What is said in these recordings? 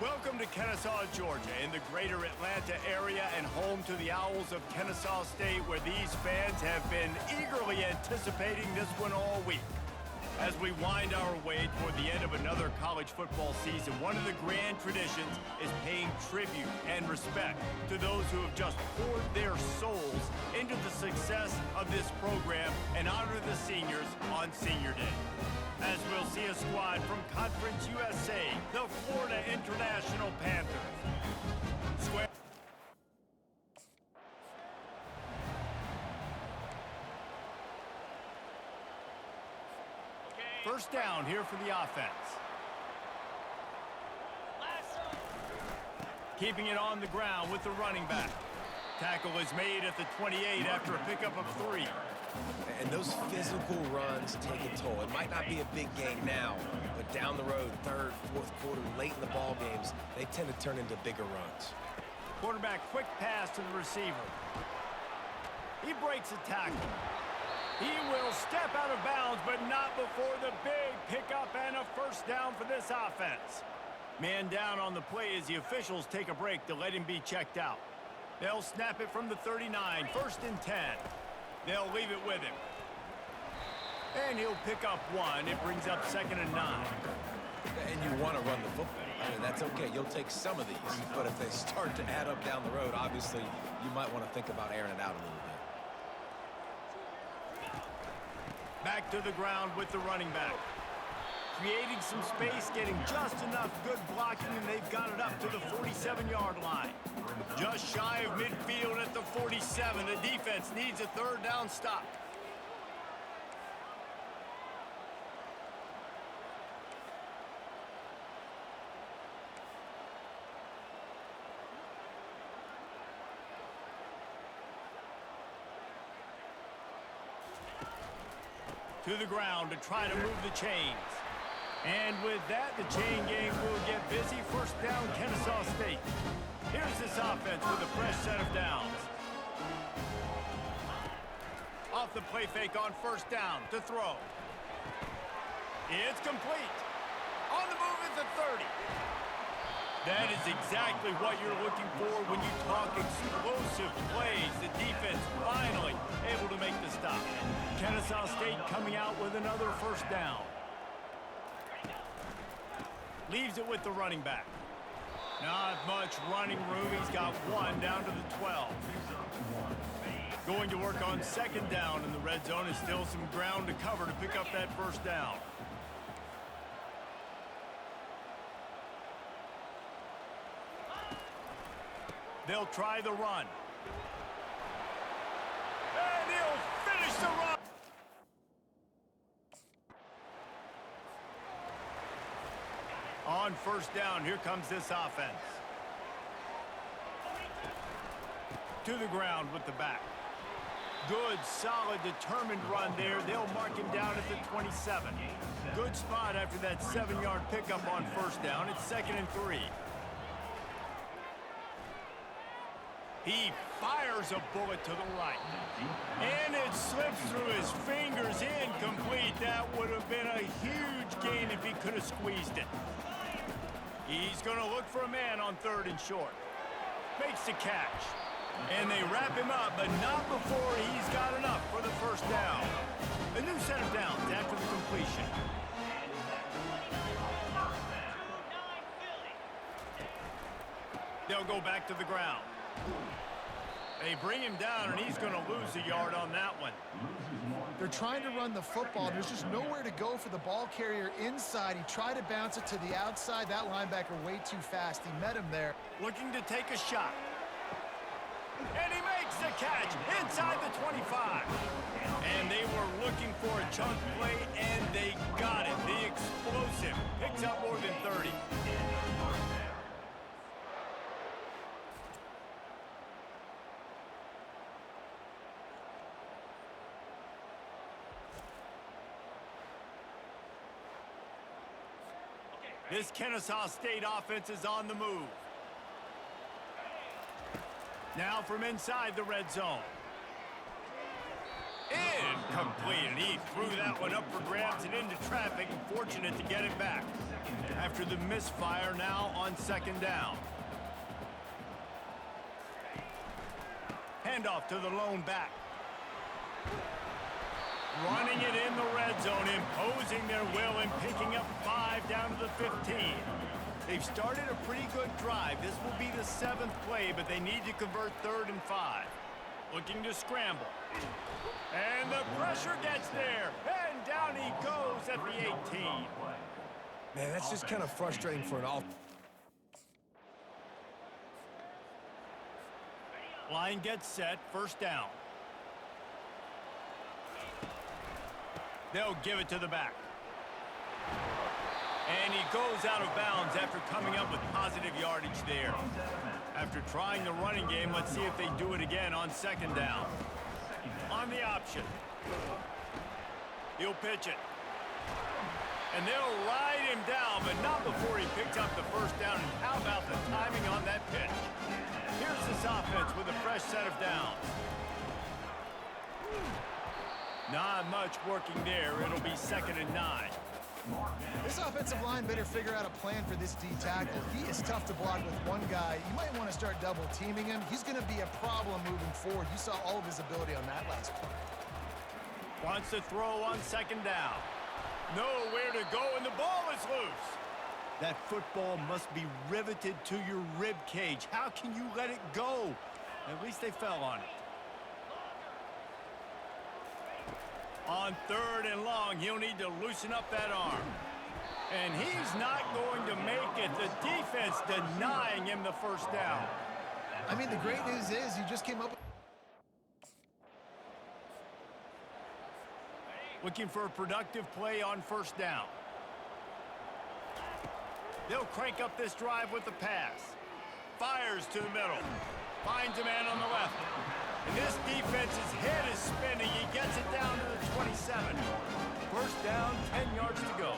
Welcome to Kennesaw, Georgia, in the greater Atlanta area and home to the Owls of Kennesaw State, where these fans have been eagerly anticipating this one all week. As we wind our way toward the end of another college football season, one of the grand traditions is paying tribute and respect to those who have just poured their souls into the success of this program and honor the seniors on Senior Day. As we'll see a squad from Conference USA, the Florida International Panthers. First down here for the offense. Keeping it on the ground with the running back. Tackle is made at the 28 after a pickup of 3. And those physical runs take a toll. It might not be a big game now, but down the road, third, fourth quarter, late in the ball games, they tend to turn into bigger runs. Quarterback quick pass to the receiver. He breaks a tackle. He will step out of bounds, but not before the big pickup and a first down for this offense. Man down on the play as the officials take a break to let him be checked out. They'll snap it from the 39, 1st and 10. They'll leave it with him. And he'll pick up 1. It brings up 2nd and 9. And you want to run the football. I mean, that's okay. You'll take some of these. But if they start to add up down the road, obviously, you might want to think about airing it out a little bit. Back to the ground with the running back. Creating some space, getting just enough good blocking, and they've got it up to the 47-yard line. Just shy of midfield at the 47. The defense needs a third down stop. To the ground to try to move the chains. And with that, the chain gang will get busy. First down, Kennesaw State. Here's this offense with a fresh set of downs. Off the play fake on first down to throw. It's complete. On the move is the 30. That is exactly what you're looking for when you talk explosive plays. The defense finally able to make the stop. Kennesaw State coming out with another first down. Leaves it with the running back. Not much running room. He's got 1 down to the 12. Going to work on 2nd down in the red zone. Is still some ground to cover to pick up that first down. They'll try the run. And he'll finish the run. On first down, here comes this offense. To the ground with the back. Good, solid, determined run there. They'll mark him down at the 27. Good spot after that 7-yard pickup on first down. It's 2nd and 3. He fires a bullet to the right. And it slips through his fingers, incomplete. That would have been a huge gain if he could have squeezed it. He's going to look for a man on 3rd and short. Makes the catch. And they wrap him up, but not before he's got enough for the first down. A new set of downs after the completion. They'll go back to the ground. They bring him down, and he's going to lose a yard on that one. They're trying to run the football. There's just nowhere to go for the ball carrier inside. He tried to bounce it to the outside. That linebacker way too fast. He met him there. Looking to take a shot. And he makes the catch inside the 25. And they were looking for a chunk play, and they got it. The explosive picks up more than 30. This Kennesaw State offense is on the move. Now from inside the red zone. Incomplete, and he threw that one up for grabs and into traffic, and fortunate to get it back. After the misfire, now on second down. Handoff to the lone back. Running it in the red zone, imposing their will and picking up 5 down to the 15. They've started a pretty good drive. This will be the 7th play, but they need to convert 3rd and 5. Looking to scramble. And the pressure gets there. And down he goes at the 18. Man, that's just kind of frustrating for an offense. Line gets set, first down. They'll give it to the back. And he goes out of bounds after coming up with positive yardage there. After trying the running game, let's see if they do it again on second down. On the option. He'll pitch it. And they'll ride him down, but not before he picks up the first down. And how about the timing on that pitch? Here's this offense with a fresh set of downs. Not much working there. It'll be 2nd and 9. This offensive line better figure out a plan for this D tackle. He is tough to block with one guy. You might want to start double teaming him. He's going to be a problem moving forward. You saw all of his ability on that last play. Wants to throw on second down. Nowhere to go, and the ball is loose. That football must be riveted to your rib cage. How can you let it go? At least they fell on it. On 3rd and long, he'll need to loosen up that arm. And he's not going to make it. The defense denying him the first down. I mean, the great news is you just came up with... Looking for a productive play on first down. They'll crank up this drive with the pass. Fires to the middle. Finds a man on the left. And this defense's head is spinning. He gets it down to the 27. First down, 10 yards to go.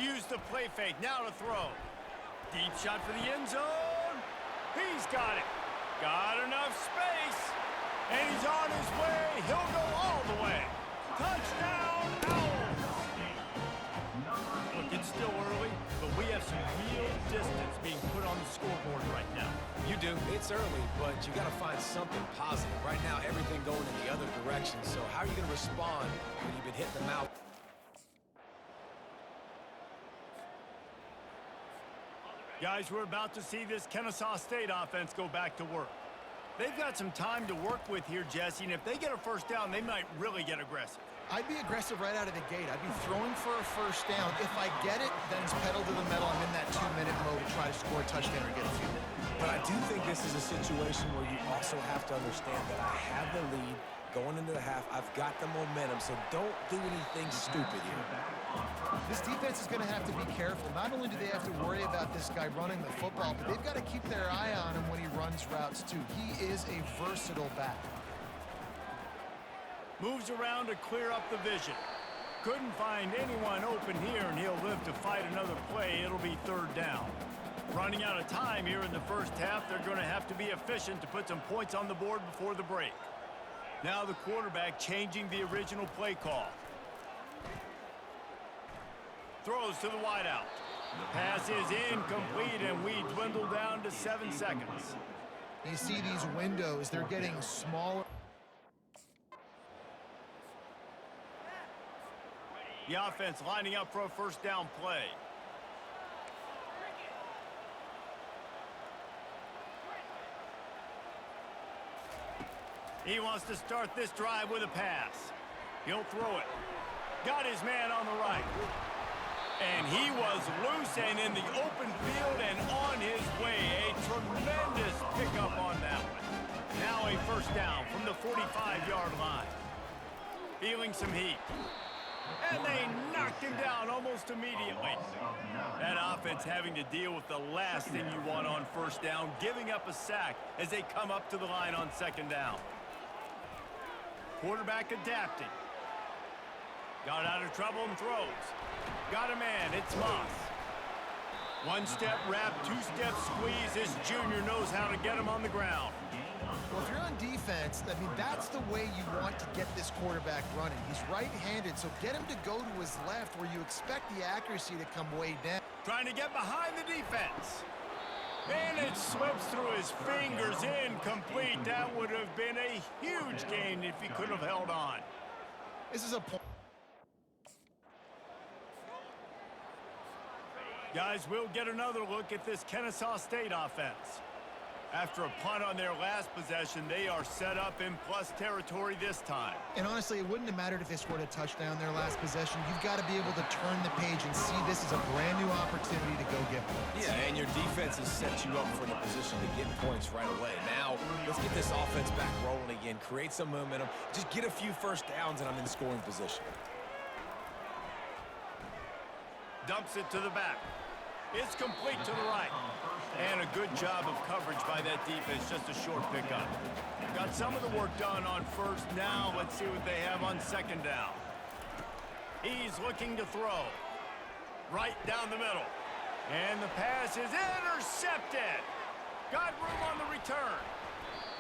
Use the play fake. Now to throw. Deep shot for the end zone. He's got it. Got enough space. And he's on his way. He'll go all the way. Touchdown, Owls. Look, it's still early, but we have some real distance being put on the scoreboard right now. You do. It's early, but you got to find something positive. Right now, everything going in the other direction. So how are you going to respond when you've been hitting them out? Guys, we're about to see this Kennesaw State offense go back to work. They've got some time to work with here, Jesse, and if they get a first down, they might really get aggressive. I'd be aggressive right out of the gate. I'd be throwing for a first down. If I get it, then it's pedal to the metal. I'm in that 2-minute mode to try to score a touchdown or get a field. But I do think this is a situation where you also have to understand that I have the lead going into the half. I've got the momentum, so don't do anything stupid here. This defense is going to have to be careful. Not only do they have to worry about this guy running the football, but they've got to keep their eye on him when he runs routes, too. He is a versatile back. Moves around to clear up the vision. Couldn't find anyone open here, and he'll live to fight another play. It'll be 3rd down. Running out of time here in the first half, they're going to have to be efficient to put some points on the board before the break. Now the quarterback changing the original play call. Throws to the wideout. The pass is incomplete, and we dwindle down to 7 seconds. You see these windows, they're getting smaller. The offense lining up for a first down play. He wants to start this drive with a pass. He'll throw it. Got his man on the right. And he was loose and in the open field and on his way. A tremendous pickup on that one. Now a first down from the 45-yard line. Feeling some heat. And they knocked him down almost immediately. That offense having to deal with the last thing you want on first down, giving up a sack as they come up to the line on second down. Quarterback adapting. Got out of trouble and throws. Got a man, it's Moss. One-step wrap, two-step squeeze. This junior knows how to get him on the ground. Well, if you're on defense, I mean, that's the way you want to get this quarterback running. He's right-handed, so get him to go to his left where you expect the accuracy to come way down. Trying to get behind the defense. And it slips through his fingers, incomplete. That would have been a huge gain if he could have held on. This is a point. Guys, we'll get another look at this Kennesaw State offense. After a punt on their last possession, they are set up in plus territory this time. And honestly, it wouldn't have mattered if they scored a touchdown their last possession. You've got to be able to turn the page and see this as a brand new opportunity to go get points. Yeah, and your defense has set you up for the position to get points right away. Now, let's get this offense back rolling again, create some momentum, just get a few first downs, and I'm in scoring position. Dumps it to the back. It's complete to the right. And a good job of coverage by that defense, just a short pickup. Got some of the work done on first. Now let's see what they have on second down. He's looking to throw. Right down the middle. And the pass is intercepted. Got room on the return.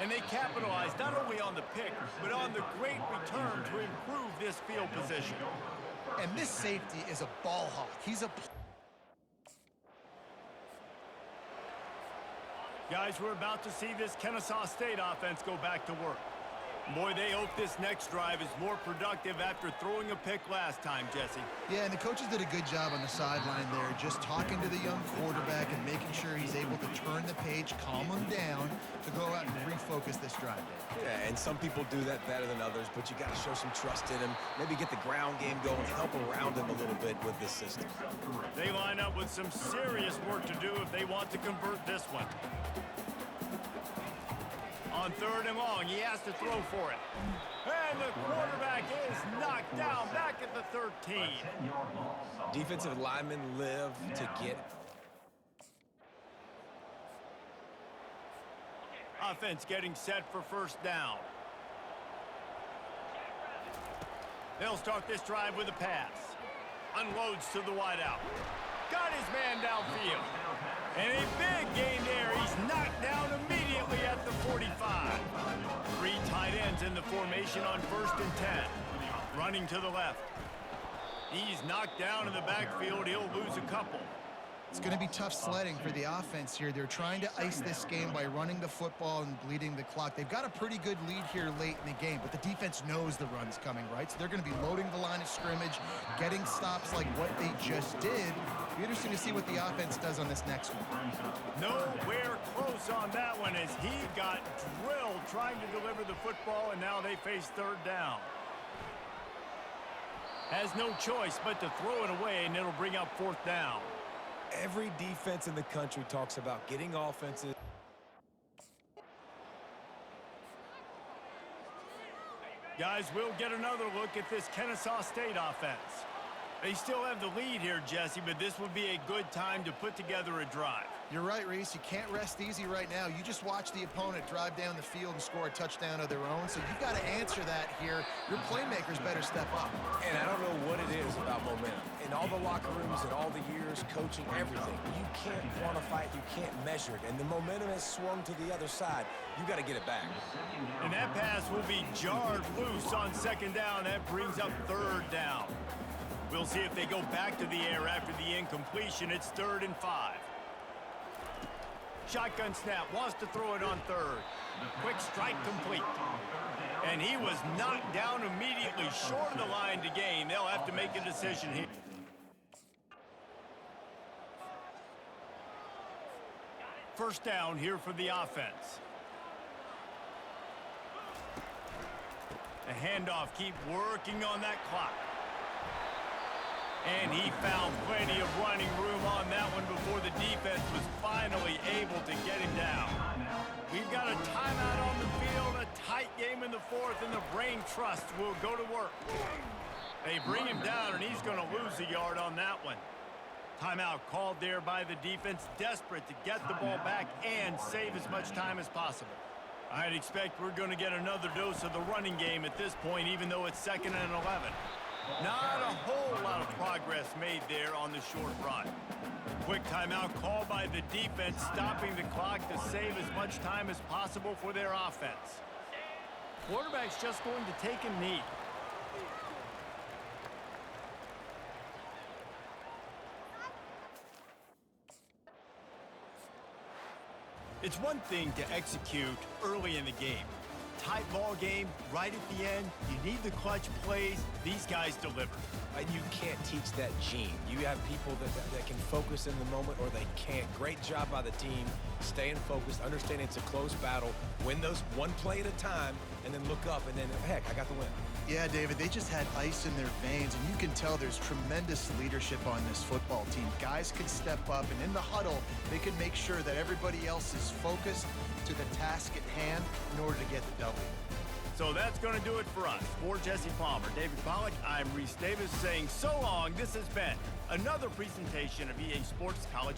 And they capitalized not only on the pick, but on the great return to improve this field position. And this safety is a ball hawk. He's a... Guys, we're about to see this Kennesaw State offense go back to work. Boy, they hope this next drive is more productive after throwing a pick last time, Jesse. Yeah, and the coaches did a good job on the sideline there, just talking to the young quarterback and making sure he's able to turn the page, calm him down, to go out and refocus this drive. Yeah, and some people do that better than others, but you got to show some trust in him, maybe get the ground game going, help around him a little bit with this system. They line up with some serious work to do if they want to convert this one. On third and long, he has to throw for it. And the quarterback is knocked down back at the 13. Defensive linemen live to get... Offense getting set for first down. They'll start this drive with a pass. Unloads to the wideout. Got his man downfield. And a big gain there. He's knocked down immediately at the 45. Three tight ends in the formation on 1st and 10. Running to the left. He's knocked down in the backfield. He'll lose a couple. It's going to be tough sledding for the offense here. They're trying to ice this game by running the football and bleeding the clock. They've got a pretty good lead here late in the game, but the defense knows the run's coming, right? So they're going to be loading the line of scrimmage, getting stops like what they just did. It'll be interesting to see what the offense does on this next one. Nowhere close on that one as he got drilled trying to deliver the football, and now they face third down. Has no choice but to throw it away, and it'll bring up fourth down. Every defense in the country talks about getting offenses. Guys, we'll get another look at this Kennesaw State offense. They still have the lead here, Jesse, but this would be a good time to put together a drive. You're right, Reese. You can't rest easy right now. You just watch the opponent drive down the field and score a touchdown of their own, so you've got to answer that here. Your playmakers better step up. And I don't know what it is about momentum. In all the locker rooms and all the years, coaching, everything, you can't quantify it, you can't measure it. And the momentum has swung to the other side. You got to get it back. And that pass will be jarred loose on second down. That brings up third down. We'll see if they go back to the air after the incompletion. It's 3rd and 5. Shotgun snap, wants to throw it on third. Quick strike complete. And he was knocked down immediately short of the line to gain. They'll have to make a decision here. First down here for the offense. The handoff, keep working on that clock. And he found plenty of running room on that one before the defense was finally able to get him down. We've got a timeout on the field, a tight game in the 4th, and the brain trust will go to work. They bring him down, and he's going to lose a yard on that one. Timeout called there by the defense, desperate to get the ball back and save as much time as possible. I'd expect we're going to get another dose of the running game at this point, even though it's 2nd and 11. Not a whole lot of progress made there on the short run. Quick timeout called by the defense, stopping the clock to save as much time as possible for their offense. Quarterback's just going to take a knee. It's one thing to execute early in the game. Tight ball game, right at the end, you need the clutch plays. These guys deliver. And you can't teach that gene. You have people that can focus in the moment or they can't. Great job by the team, staying focused, understanding it's a close battle, win those one play at a time, and then look up, and then, heck, I got the win. Yeah, David, they just had ice in their veins, and you can tell there's tremendous leadership on this football team. Guys can step up, and in the huddle, they can make sure that everybody else is focused to the task at hand in order to get the W. So that's going to do it for us. For Jesse Palmer, David Pollack, I'm Reese Davis saying so long. This has been another presentation of EA Sports College